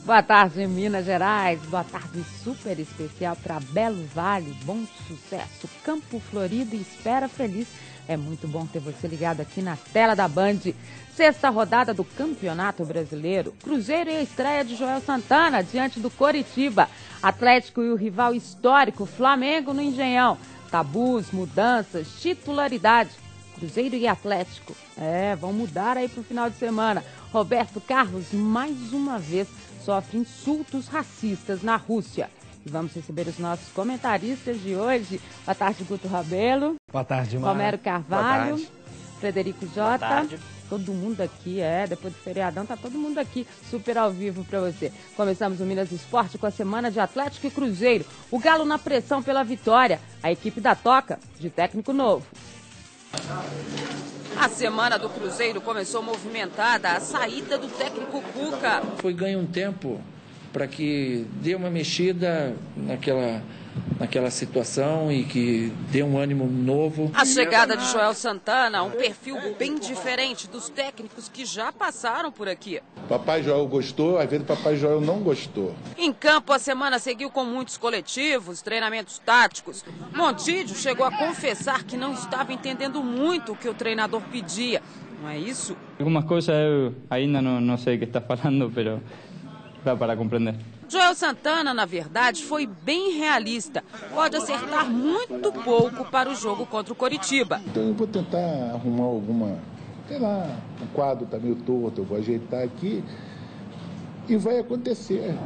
Boa tarde, Minas Gerais. Boa tarde super especial para Belo Vale, Bom Sucesso, Campo Florido e Espera Feliz. É muito bom ter você ligado aqui na tela da Band. Sexta rodada do Campeonato Brasileiro. Cruzeiro e a estreia de Joel Santana diante do Coritiba. Atlético e o rival histórico Flamengo no Engenhão. Tabus, mudanças, titularidade. Cruzeiro e Atlético. Vão mudar aí para o final de semana. Roberto Carlos, mais uma vez, sofre insultos racistas na Rússia. E vamos receber os nossos comentaristas de hoje. Boa tarde, Guto Rabelo. Boa tarde, Mara. Romero Carvalho. Boa tarde. Frederico Jota. Boa tarde. Todo mundo aqui, depois do feriadão, tá todo mundo aqui super ao vivo para você. Começamos o Minas Esporte com a semana de Atlético e Cruzeiro. O Galo na pressão pela vitória. A equipe da Toca, de técnico novo. A semana do Cruzeiro começou movimentada, a saída do técnico Cuca. Foi ganho um tempo para que dê uma mexida naquela situação e que dê um ânimo novo. A chegada de Joel Santana, um perfil bem diferente dos técnicos que já passaram por aqui. Papai Joel gostou, às vezes Papai Joel não gostou. Em campo, a semana seguiu com muitos coletivos, treinamentos táticos. Montijo chegou a confessar que não estava entendendo muito o que o treinador pedia. Não é isso? Algumas coisas eu ainda não sei o que está falando, mas dá para compreender. Joel Santana, na verdade, foi bem realista. Pode acertar muito pouco para o jogo contra o Coritiba. Então eu vou tentar arrumar alguma, sei lá, o quadro está meio torto, eu vou ajeitar aqui e vai acontecer.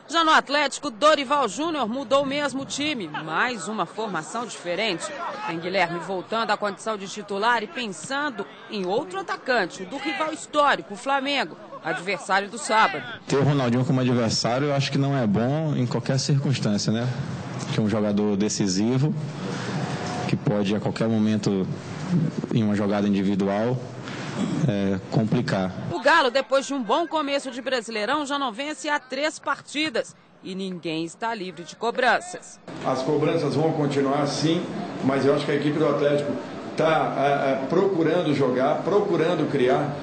Já no Atlético, Dorival Júnior mudou mesmo o time. Mais uma formação diferente. Tem Guilherme voltando à condição de titular e pensando em outro atacante, o do rival histórico, o Flamengo, adversário do sábado. Ter o Ronaldinho como adversário eu acho que não é bom em qualquer circunstância, né? Que é um jogador decisivo, que pode a qualquer momento, em uma jogada individual, complicar. O Galo, depois de um bom começo de Brasileirão, já não vence há 3 partidas. E ninguém está livre de cobranças. As cobranças vão continuar sim, mas eu acho que a equipe do Atlético está procurando jogar, procurando criar,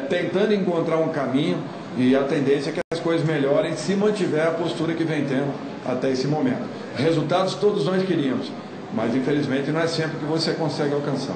tentando encontrar um caminho, e a tendência é que as coisas melhorem se mantiver a postura que vem tendo até esse momento. Resultados todos nós queríamos, mas infelizmente não é sempre que você consegue alcançar.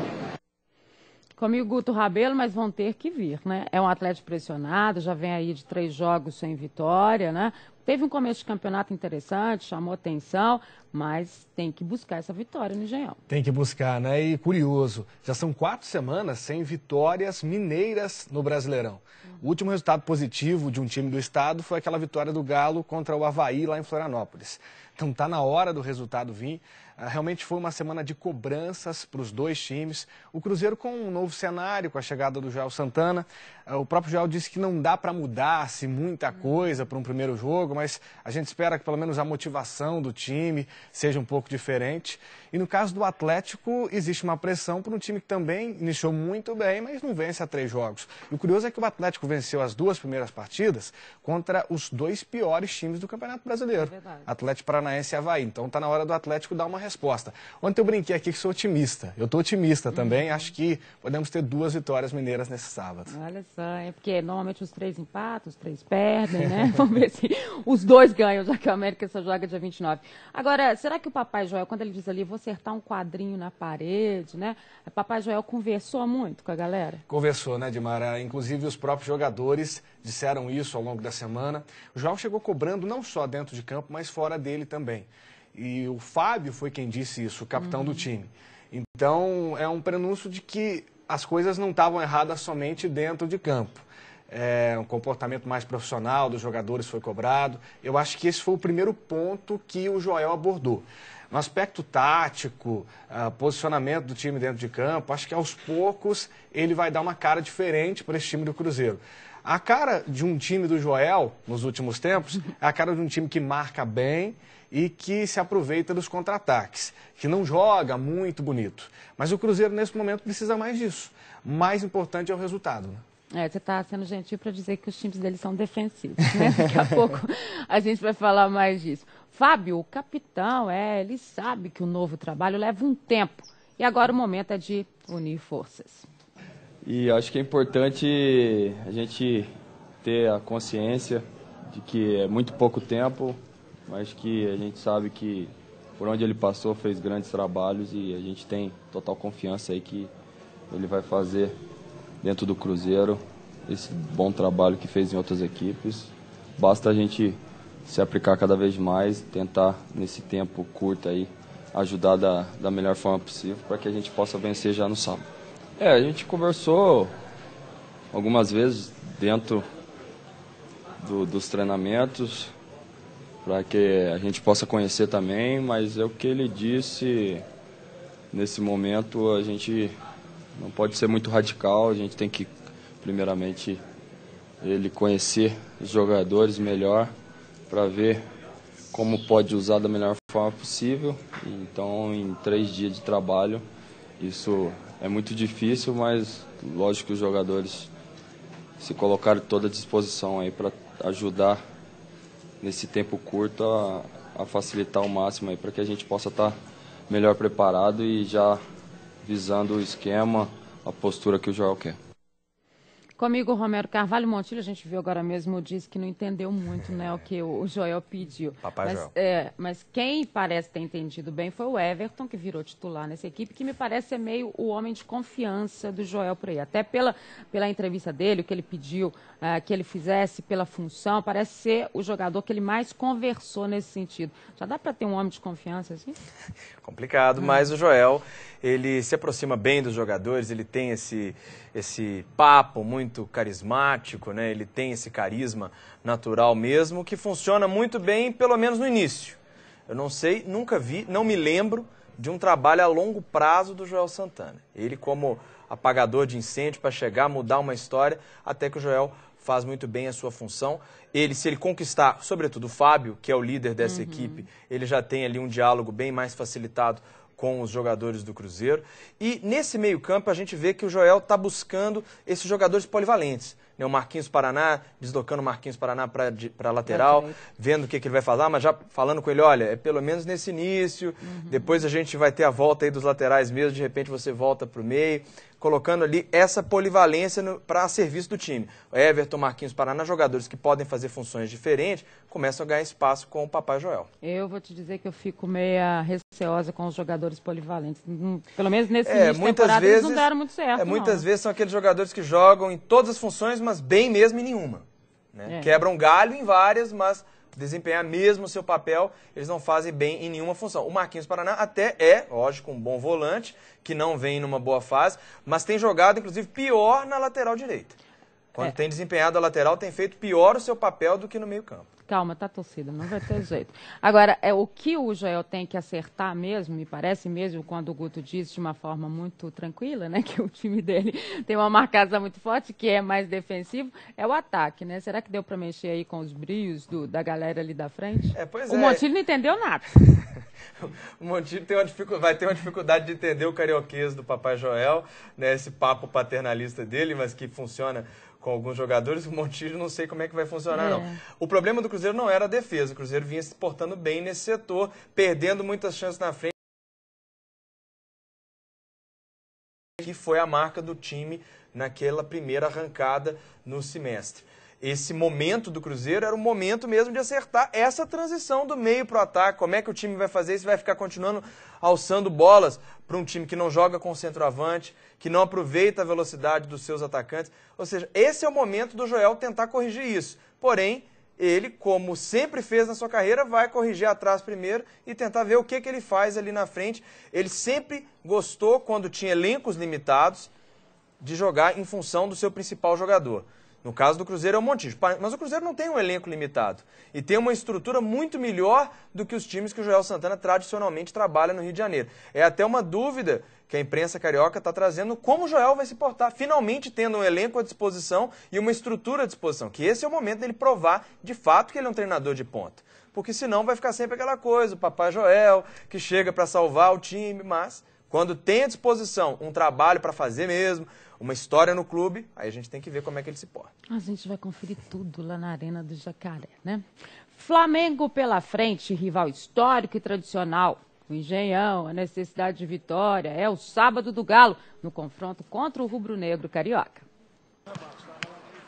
Comigo Guto Rabelo, mas vão ter que vir, né? É um Atlético pressionado, já vem aí de 3 jogos sem vitória, né? Teve um começo de campeonato interessante, chamou atenção, mas tem que buscar essa vitória no Engenhão. Tem que buscar, né? E curioso, já são 4 semanas sem vitórias mineiras no Brasileirão. O último resultado positivo de um time do estado foi aquela vitória do Galo contra o Avaí lá em Florianópolis. Então tá na hora do resultado vir. Realmente foi uma semana de cobranças para os 2 times. O Cruzeiro com um novo cenário, com a chegada do Joel Santana. O próprio Joel disse que não dá para mudar-se muita coisa para um primeiro jogo, mas a gente espera que pelo menos a motivação do time seja um pouco diferente. E no caso do Atlético, existe uma pressão para um time que também iniciou muito bem, mas não vence há 3 jogos. E o curioso é que o Atlético venceu as 2 primeiras partidas contra os 2 piores times do Campeonato Brasileiro. Atlético Paranaense e Avaí. Então está na hora do Atlético dar uma resposta. Ontem eu brinquei aqui que sou otimista. Eu estou otimista também. Acho que podemos ter 2 vitórias mineiras nesse sábado. Olha só, porque normalmente os 3 empatam, os 3 perdem, né? Vamos ver se os 2 ganham, já que a América só joga dia 29. Agora, será que o Papai Joel, quando ele diz ali, vou acertar um quadrinho na parede, né? O Papai Joel conversou muito com a galera? Conversou, né, Dimara? Inclusive os próprios jogadores disseram isso ao longo da semana. O Joel chegou cobrando não só dentro de campo, mas fora dele também. E o Fábio foi quem disse isso, o capitão do time. Então, é um prenúncio de que as coisas não estavam erradas somente dentro de campo. Um comportamento mais profissional dos jogadores foi cobrado. Eu acho que esse foi o primeiro ponto que o Joel abordou. No aspecto tático, posicionamento do time dentro de campo, acho que aos poucos ele vai dar uma cara diferente para esse time do Cruzeiro. A cara de um time do Joel, nos últimos tempos, é a cara de um time que marca bem e que se aproveita dos contra-ataques, que não joga muito bonito. Mas o Cruzeiro, nesse momento, precisa mais disso. Mais importante é o resultado, né? Você está sendo gentil para dizer que os times deles são defensivos, né? Daqui a pouco a gente vai falar mais disso. Fábio, o capitão, ele sabe que o novo trabalho leva um tempo. E agora o momento é de unir forças. E acho que é importante a gente ter a consciência de que é muito pouco tempo, mas que a gente sabe que por onde ele passou fez grandes trabalhos e a gente tem total confiança aí que ele vai fazer dentro do Cruzeiro esse bom trabalho que fez em outras equipes. Basta a gente se aplicar cada vez mais, tentar nesse tempo curto aí ajudar da melhor forma possível para que a gente possa vencer já no sábado. A gente conversou algumas vezes dentro dos treinamentos para que a gente possa conhecer também, mas é o que ele disse, nesse momento a gente não pode ser muito radical, a gente tem que primeiramente ele conhecer os jogadores melhor para ver como pode usar da melhor forma possível. Então, em 3 dias de trabalho, isso é muito difícil, mas lógico que os jogadores se colocaram toda à disposição aí para ajudar nesse tempo curto a facilitar ao máximo aí para que a gente possa estar melhor preparado e já visando o esquema, a postura que o Joel quer. Comigo, Romero Carvalho. Montilho, a gente viu agora mesmo, disse que não entendeu muito, né, o que o Joel pediu. Papai Joel. Mas quem parece ter entendido bem foi o Everton, que virou titular nessa equipe, que me parece ser meio o homem de confiança do Joel por aí. Até pela entrevista dele, o que ele pediu que ele fizesse pela função, parece ser o jogador que ele mais conversou nesse sentido. Já dá para ter um homem de confiança assim? Complicado, mas o Joel, ele se aproxima bem dos jogadores, ele tem esse papo muito carismático, né? Ele tem esse carisma natural mesmo, que funciona muito bem, pelo menos no início. Eu não sei, nunca vi, não me lembro de um trabalho a longo prazo do Joel Santana. Ele como apagador de incêndio para chegar, mudar uma história, até que o Joel faz muito bem a sua função. Se ele conquistar, sobretudo o Fábio, que é o líder dessa equipe, ele já tem ali um diálogo bem mais facilitado com os jogadores do Cruzeiro. E nesse meio campo a gente vê que o Joel está buscando esses jogadores polivalentes. O Marquinhos Paraná, deslocando o Marquinhos Paraná para a lateral, vendo o que ele vai falar, mas já falando com ele, olha, é pelo menos nesse início, depois a gente vai ter a volta aí dos laterais mesmo, de repente você volta para o meio, colocando ali essa polivalência para serviço do time. O Everton, Marquinhos Paraná, jogadores que podem fazer funções diferentes, começam a ganhar espaço com o Papai Joel. Eu vou te dizer que eu fico meia receosa com os jogadores polivalentes. Pelo menos nesse início de temporada eles não deram muito certo. Muitas vezes são aqueles jogadores que jogam em todas as funções, mas bem mesmo em nenhuma. Né? Quebram galho em várias, mas desempenhar mesmo o seu papel, eles não fazem bem em nenhuma função. O Marquinhos Paraná até é, lógico, um bom volante, que não vem numa boa fase, mas tem jogado, inclusive, pior na lateral direita. Quando tem desempenhado a lateral, tem feito pior o seu papel do que no meio-campo. Calma, tá torcida, não vai ter jeito. Agora, o que o Joel tem que acertar mesmo, me parece mesmo, quando o Guto disse de uma forma muito tranquila, né, que o time dele tem uma marcação muito forte, que é mais defensivo, é o ataque, né? Será que deu para mexer aí com os brios da galera ali da frente? O Montilho não entendeu nada. O Montilho vai ter uma dificuldade de entender o carioquês do Papai Joel, né, esse papo paternalista dele, mas que funciona com alguns jogadores. O Montilho não sei como é que vai funcionar, não. O problema do Cruzeiro não era a defesa. O Cruzeiro vinha se portando bem nesse setor, perdendo muitas chances na frente. Que foi a marca do time naquela primeira arrancada no semestre. Esse momento do Cruzeiro era o momento mesmo de acertar essa transição do meio para o ataque. Como é que o time vai fazer isso? Vai ficar continuando alçando bolas para um time que não joga com centroavante, que não aproveita a velocidade dos seus atacantes. Ou seja, esse é o momento do Joel tentar corrigir isso. Porém, ele, como sempre fez na sua carreira, vai corrigir atrás primeiro e tentar ver o que ele faz ali na frente. Ele sempre gostou, quando tinha elencos limitados, de jogar em função do seu principal jogador. No caso do Cruzeiro é o Montijo, mas o Cruzeiro não tem um elenco limitado e tem uma estrutura muito melhor do que os times que o Joel Santana tradicionalmente trabalha no Rio de Janeiro. É até uma dúvida que a imprensa carioca está trazendo como o Joel vai se portar, finalmente tendo um elenco à disposição e uma estrutura à disposição, que esse é o momento dele provar de fato que ele é um treinador de ponta. Porque senão vai ficar sempre aquela coisa, o Papai Joel que chega para salvar o time, mas quando tem à disposição um trabalho para fazer mesmo, uma história no clube, aí a gente tem que ver como é que ele se porta. A gente vai conferir tudo lá na Arena do Jacaré, né? Flamengo pela frente, rival histórico e tradicional. O Engenhão, a necessidade de vitória, é o sábado do Galo, no confronto contra o rubro-negro carioca.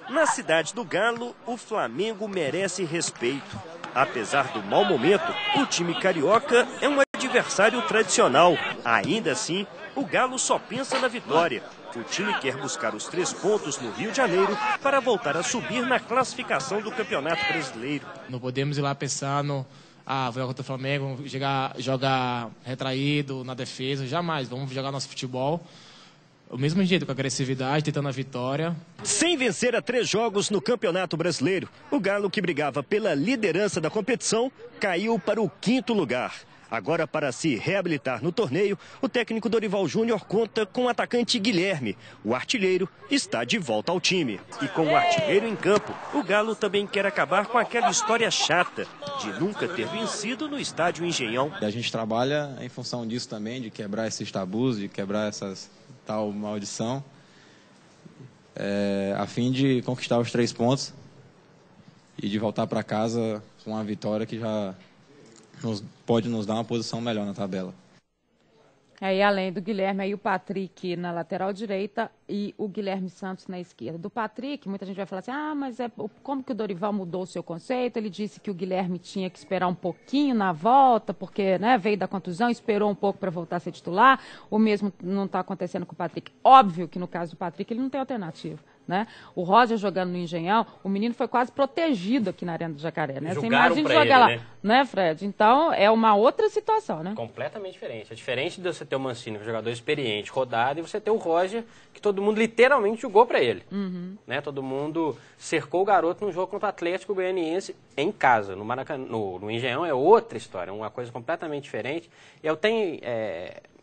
Na cidade do Galo, o Flamengo merece respeito. Apesar do mau momento, o time carioca é um adversário tradicional. Ainda assim, o Galo só pensa na vitória. O time quer buscar os 3 pontos no Rio de Janeiro para voltar a subir na classificação do Campeonato Brasileiro. Não podemos ir lá pensando, vou jogar contra o Flamengo, jogar retraído na defesa. Jamais, vamos jogar nosso futebol. O mesmo jeito, com agressividade, tentando a vitória. Sem vencer a 3 jogos no Campeonato Brasileiro, o Galo, que brigava pela liderança da competição, caiu para o 5º lugar. Agora, para se reabilitar no torneio, o técnico Dorival Júnior conta com o atacante Guilherme. O artilheiro está de volta ao time. E com o artilheiro em campo, o Galo também quer acabar com aquela história chata de nunca ter vencido no estádio Engenhão. A gente trabalha em função disso também, de quebrar esses tabus, de quebrar essas tal maldição, a fim de conquistar os 3 pontos e de voltar para casa com uma vitória que já pode nos dar uma posição melhor na tabela. Aí, além do Guilherme, aí o Patrick na lateral direita e o Guilherme Santos na esquerda. Do Patrick, muita gente vai falar assim, mas como que o Dorival mudou o seu conceito? Ele disse que o Guilherme tinha que esperar um pouquinho na volta, porque veio da contusão, esperou um pouco para voltar a ser titular. O mesmo não está acontecendo com o Patrick. Óbvio que no caso do Patrick ele não tem alternativa. Né? O Roger jogando no Engenhão, o menino foi quase protegido aqui na Arena do Jacaré, né? Você imagina jogar lá, né, Fred? Então, é uma outra situação, né? Completamente diferente. É diferente de você ter o Mancini, que é um jogador experiente, rodado, e você ter o Roger, que todo mundo literalmente jogou para ele. Né? Todo mundo cercou o garoto num jogo contra o Atlético Goianiense em casa. No Engenhão é outra história, uma coisa completamente diferente. E eu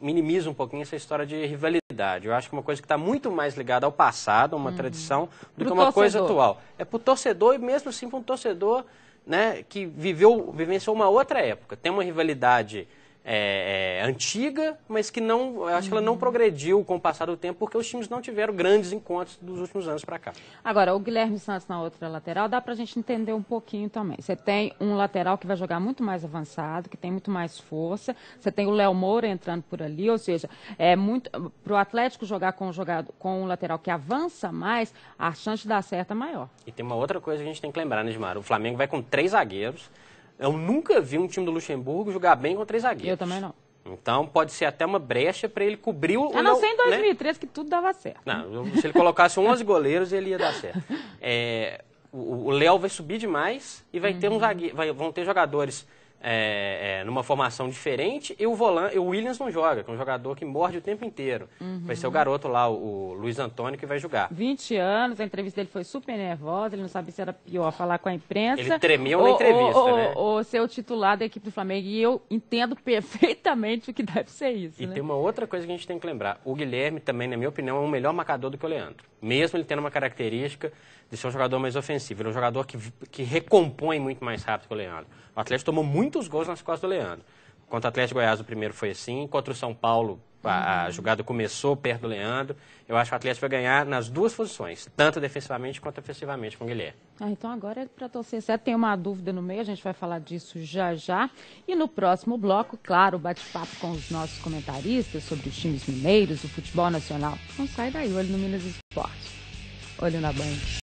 minimizo um pouquinho essa história de rivalidade. Eu acho que é uma coisa que está muito mais ligada ao passado, a uma tradição, do que uma coisa atual. É para o torcedor, e mesmo assim para um torcedor, né, que vivenciou uma outra época. Tem uma rivalidade antiga, mas que eu acho que ela não progrediu com o passar do tempo, porque os times não tiveram grandes encontros dos últimos anos para cá. Agora, o Guilherme Santos na outra lateral, dá pra gente entender um pouquinho também. Você tem um lateral que vai jogar muito mais avançado, que tem muito mais força. Você tem o Léo Moura entrando por ali, ou seja, pro Atlético jogar com um lateral que avança mais, a chance de dar certo é maior. E tem uma outra coisa que a gente tem que lembrar, né, Edmar? O Flamengo vai com 3 zagueiros. Eu nunca vi um time do Luxemburgo jogar bem com 3 zagueiros. Eu também não. Então, pode ser até uma brecha para ele cobrir o... A não ser em 2013, que tudo dava certo. Não, se ele colocasse 11 goleiros, ele ia dar certo. O Léo vai subir demais e vai ter vão ter jogadores numa formação diferente, e o Williams não joga, que é um jogador que morde o tempo inteiro. Vai ser o garoto lá, o Luiz Antônio, que vai jogar. 20 anos, a entrevista dele foi super nervosa, ele não sabia se era pior falar com a imprensa. Ele tremeu na entrevista, né? Ou ser o titular da equipe do Flamengo, e eu entendo perfeitamente o que deve ser isso. E tem uma outra coisa que a gente tem que lembrar, o Guilherme também, na minha opinião, é um melhor marcador do que o Leandro. Mesmo ele tendo uma característica de ser um jogador mais ofensivo, ele é um jogador que recompõe muito mais rápido que o Leandro. O Atlético tomou muitos gols nas costas do Leandro. Contra o Atlético Goiás, o primeiro foi assim. Contra o São Paulo, a jogada começou perto do Leandro. Eu acho que o Atlético vai ganhar nas 2 posições, tanto defensivamente quanto ofensivamente com o Guilherme. Então agora é para torcer certo. Tem uma dúvida no meio, a gente vai falar disso já já. E no próximo bloco, claro, bate-papo com os nossos comentaristas sobre os times mineiros, o futebol nacional. Não sai daí, olho no Minas Esporte. Olho na Band.